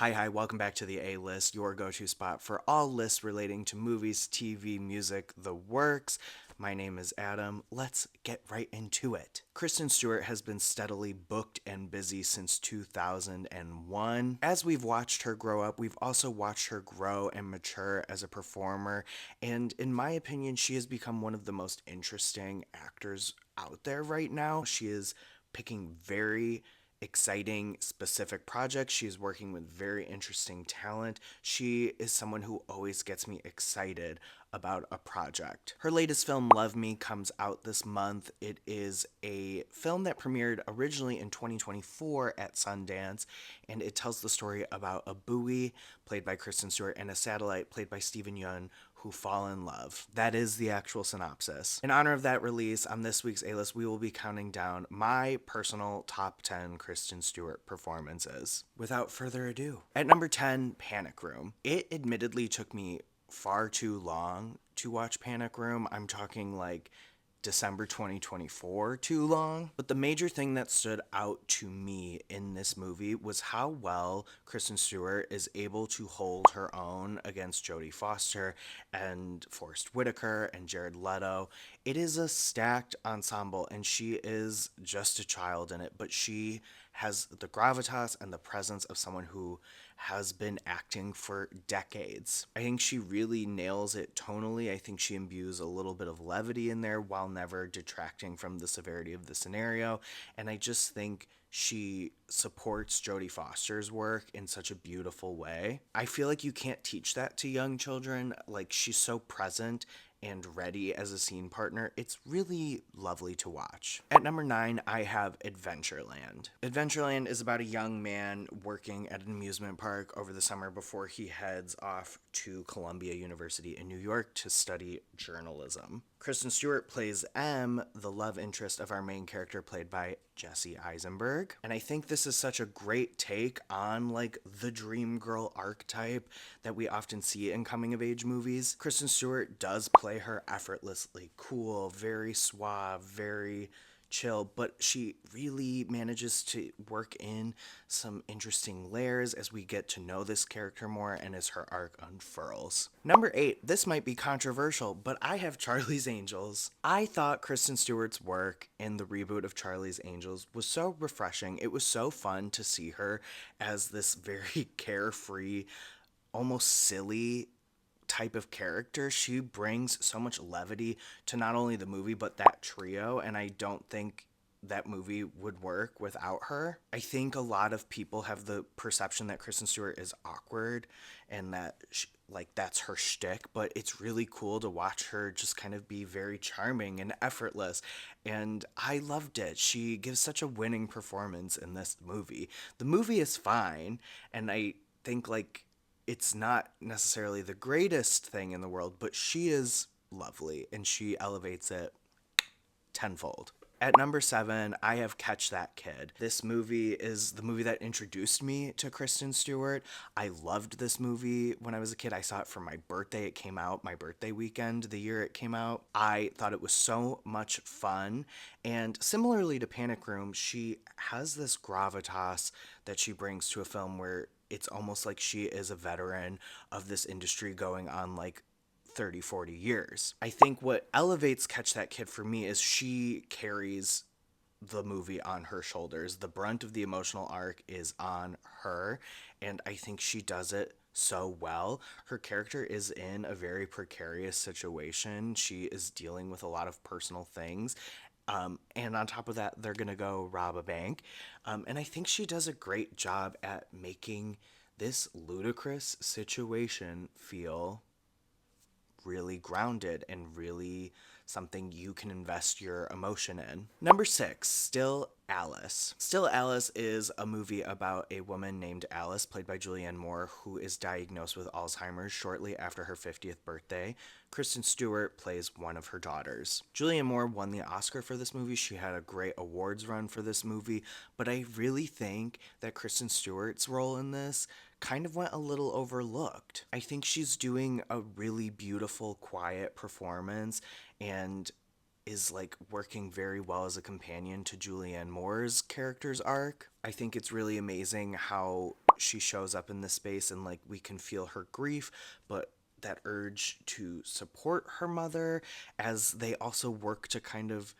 Hi, welcome back to the A-List, your go-to spot for all lists relating to movies, TV, music, the works. My name is Adam. Let's get right into it. Kristen Stewart has been steadily booked and busy since 2001. As we've watched her grow up, we've also watched her grow and mature as a performer, and in my opinion, she has become one of the most interesting actors out there right now. She is picking very exciting, specific projects. She is working with very interesting talent. She is someone who always gets me excited about a project. Her latest film, Love Me, comes out this month. It is a film that premiered originally in 2024 at Sundance, and it tells the story about a buoy, played by Kristen Stewart, and a satellite, played by Stephen Yeun, who fall in love. That is the actual synopsis. In honor of that release, on this week's A-List, we will be counting down my personal top 10 Kristen Stewart performances. Without further ado, at number 10, Panic Room. It admittedly took me far too long to watch Panic Room. I'm talking like December 2024 too long. But the major thing that stood out to me in this movie was how well Kristen Stewart is able to hold her own against Jodie Foster and Forrest Whitaker and Jared Leto. It is a stacked ensemble, and she is just a child in it, but she has the gravitas and the presence of someone who has been acting for decades. I think she really nails it tonally. I think she imbues a little bit of levity in there while never detracting from the severity of the scenario. And I just think she supports Jodie Foster's work in such a beautiful way. I feel like you can't teach that to young children. Like, she's so present and ready as a scene partner. It's really lovely to watch. At number 9, I have Adventurland. Adventurland is about a young man working at an amusement park over the summer before he heads off to Columbia University in New York to study journalism. Kristen Stewart plays M, the love interest of our main character, played by Jesse Eisenberg. And I think this is such a great take on like the dream girl archetype that we often see in coming of age movies. Kristen Stewart does play her effortlessly cool, very suave, very chill, but she really manages to work in some interesting layers as we get to know this character more and as her arc unfurls. Number 8, this might be controversial, but I have Charlie's Angels. I thought Kristen Stewart's work in the reboot of Charlie's Angels was so refreshing. It was so fun to see her as this very carefree, almost silly type of character. She brings so much levity to not only the movie but that trio, and I don't think that movie would work without her. I think a lot of people have the perception that Kristen Stewart is awkward and that like that's her shtick, but it's really cool to watch her just kind of be very charming and effortless, and I loved it. She gives such a winning performance in this movie. The movie is fine, and I think like it's not necessarily the greatest thing in the world, but she is lovely and she elevates it tenfold. At number 7, I have Catch That Kid. This movie is the movie that introduced me to Kristen Stewart. I loved this movie when I was a kid. I saw it for my birthday. It came out my birthday weekend, the year it came out. I thought it was so much fun. And similarly to Panic Room, she has this gravitas that she brings to a film where it's almost like she is a veteran of this industry going on like 30, 40 years. I think what elevates Catch That Kid for me is she carries the movie on her shoulders. The brunt of the emotional arc is on her, and I think she does it so well. Her character is in a very precarious situation. She is dealing with a lot of personal things. And on top of that, they're going to go rob a bank. And I think she does a great job at making this ludicrous situation feel really grounded and really something you can invest your emotion in. Number 6, Still Alice. Still Alice is a movie about a woman named Alice, played by Julianne Moore, who is diagnosed with Alzheimer's shortly after her 50th birthday. Kristen Stewart plays one of her daughters. Julianne Moore won the Oscar for this movie. She had a great awards run for this movie, but I really think that Kristen Stewart's role in this kind of went a little overlooked. I think she's doing a really beautiful, quiet performance and is like working very well as a companion to Julianne Moore's character's arc. I think it's really amazing how She shows up in this space and like we can feel her grief, but that urge to support her mother as they also work to kind of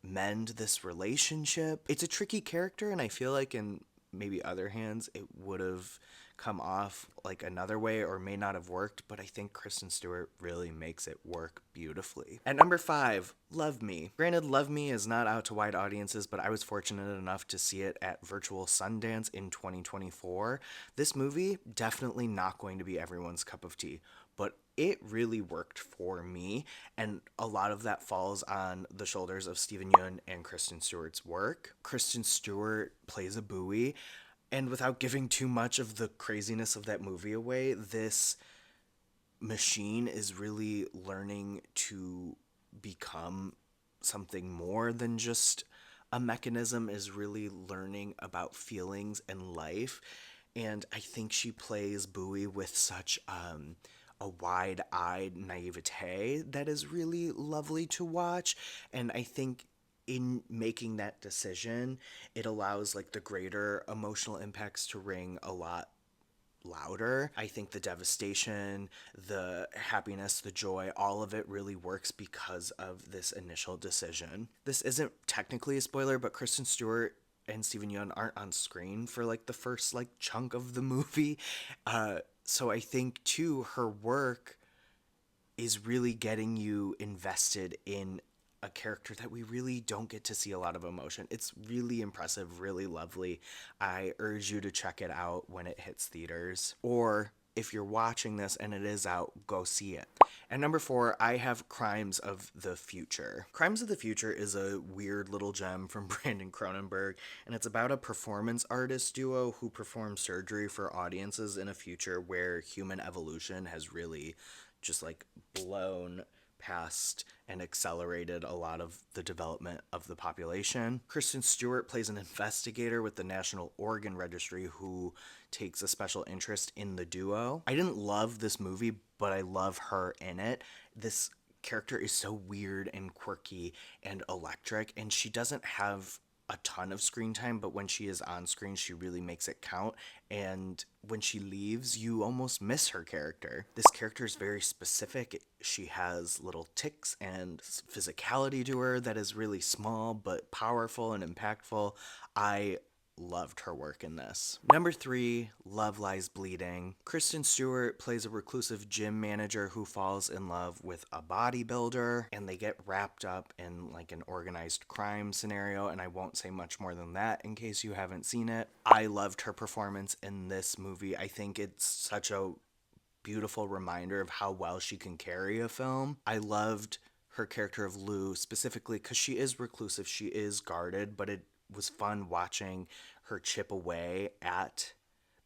mend this relationship. It's a tricky character, and I feel like in maybe other hands it would have come off like another way or may not have worked, but I think Kristen Stewart really makes it work beautifully. At number 5, Love Me. Granted, Love Me is not out to wide audiences, but I was fortunate enough to see it at virtual Sundance in 2024. This movie, definitely not going to be everyone's cup of tea, but it really worked for me, and a lot of that falls on the shoulders of Steven Yeun and Kristen Stewart's work. Kristen Stewart plays a buoy, and without giving too much of the craziness of that movie away, this machine is really learning to become something more than just a mechanism, is really learning about feelings and life. And I think she plays Bowie with such a wide-eyed naivete that is really lovely to watch. And I think in making that decision, it allows like the greater emotional impacts to ring a lot louder. I think the devastation, the happiness, the joy, all of it really works because of this initial decision. This isn't technically a spoiler, but Kristen Stewart and Steven Yeun aren't on screen for like the first like chunk of the movie. So I think too her work is really getting you invested in a character that we really don't get to see a lot of emotion. It's really impressive, really lovely. I urge you to check it out when it hits theaters. Or if you're watching this and it is out, go see it. And number 4, I have Crimes of the Future. Crimes of the Future is a weird little gem from Brandon Cronenberg, and it's about a performance artist duo who perform surgery for audiences in a future where human evolution has really just like blown past and accelerated a lot of the development of the population. Kristen Stewart plays an investigator with the National Organ Registry who takes a special interest in the duo. I didn't love this movie, but I love her in it. This character is so weird and quirky and electric, and she doesn't have a ton of screen time, but when she is on screen, she really makes it count. And when she leaves, you almost miss her character. This character is very specific. She has little tics and physicality to her that is really small, but powerful and impactful. I loved her work in this. Number 3, Love Lies Bleeding. Kristen Stewart plays a reclusive gym manager who falls in love with a bodybuilder, and they get wrapped up in like an organized crime scenario, and I won't say much more than that in case you haven't seen it. I loved her performance in this movie. I think it's such a beautiful reminder of how well she can carry a film. I loved her character of Lou specifically because she is reclusive, she is guarded, but it was fun watching her chip away at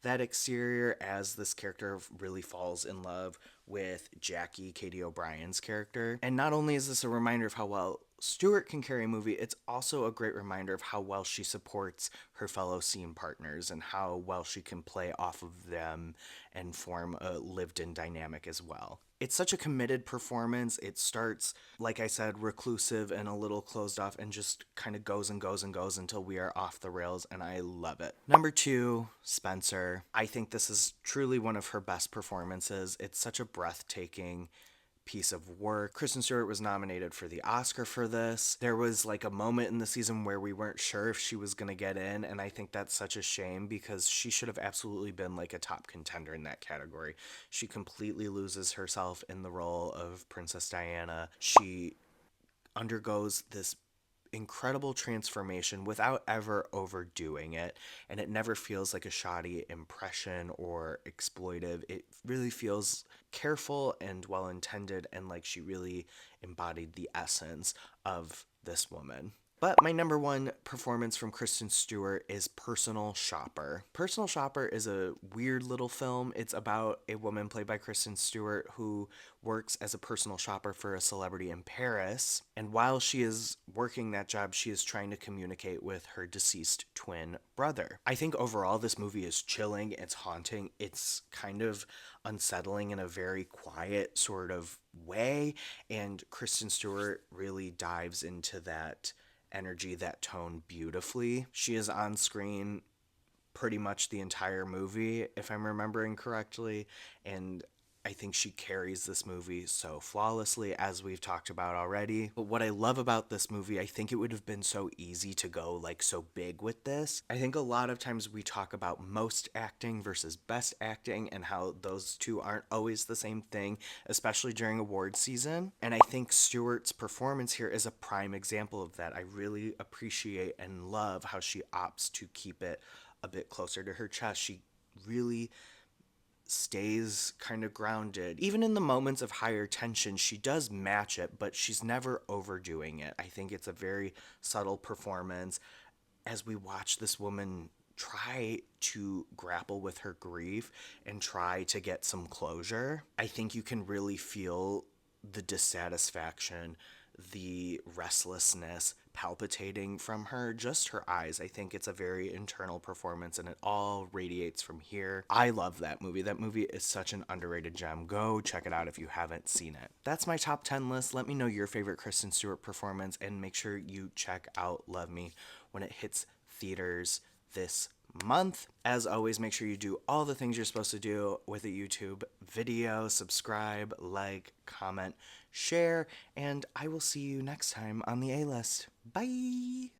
that exterior as this character really falls in love with Jackie, Katie O'Brien's character. And not only is this a reminder of how well Stewart can carry a movie, it's also a great reminder of how well she supports her fellow scene partners and how well she can play off of them and form a lived-in dynamic as well. It's such a committed performance. It starts, like I said, reclusive and a little closed off and just kind of goes and goes and goes until we are off the rails, and I love it. Number 2, Spencer. I think this is truly one of her best performances. It's such a breathtaking piece of work. Kristen Stewart was nominated for the Oscar for this. There was like a moment in the season where we weren't sure if she was going to get in, and I think that's such a shame because she should have absolutely been like a top contender in that category. She completely loses herself in the role of Princess Diana. She undergoes this incredible transformation without ever overdoing it, and it never feels like a shoddy impression or exploitive. It really feels careful and well intended, and like she really embodied the essence of this woman. But my number 1 performance from Kristen Stewart is Personal Shopper. Personal Shopper is a weird little film. It's about a woman played by Kristen Stewart who works as a personal shopper for a celebrity in Paris. And while she is working that job, she is trying to communicate with her deceased twin brother. I think overall this movie is chilling, it's haunting, it's kind of unsettling in a very quiet sort of way. And Kristen Stewart really dives into that energy, that tone beautifully. She is on screen pretty much the entire movie, if I'm remembering correctly. And I think she carries this movie so flawlessly, as we've talked about already. But what I love about this movie, I think it would have been so easy to go like so big with this. I think a lot of times we talk about most acting versus best acting and how those two aren't always the same thing, especially during award season. And I think Stewart's performance here is a prime example of that. I really appreciate and love how she opts to keep it a bit closer to her chest. She really stays kind of grounded. Even in the moments of higher tension, she does match it, but she's never overdoing it. I think it's a very subtle performance as we watch this woman try to grapple with her grief and try to get some closure. I think you can really feel the dissatisfaction, the restlessness palpitating from her, just her eyes. I think it's a very internal performance and it all radiates from here. I love that movie. That movie is such an underrated gem. Go check it out if you haven't seen it. That's my top 10 list. Let me know your favorite Kristen Stewart performance and make sure you check out Love Me when it hits theaters this month. As always, make sure you do all the things you're supposed to do with a YouTube video. Subscribe, like, comment, share, and I will see you next time on the A List. Bye!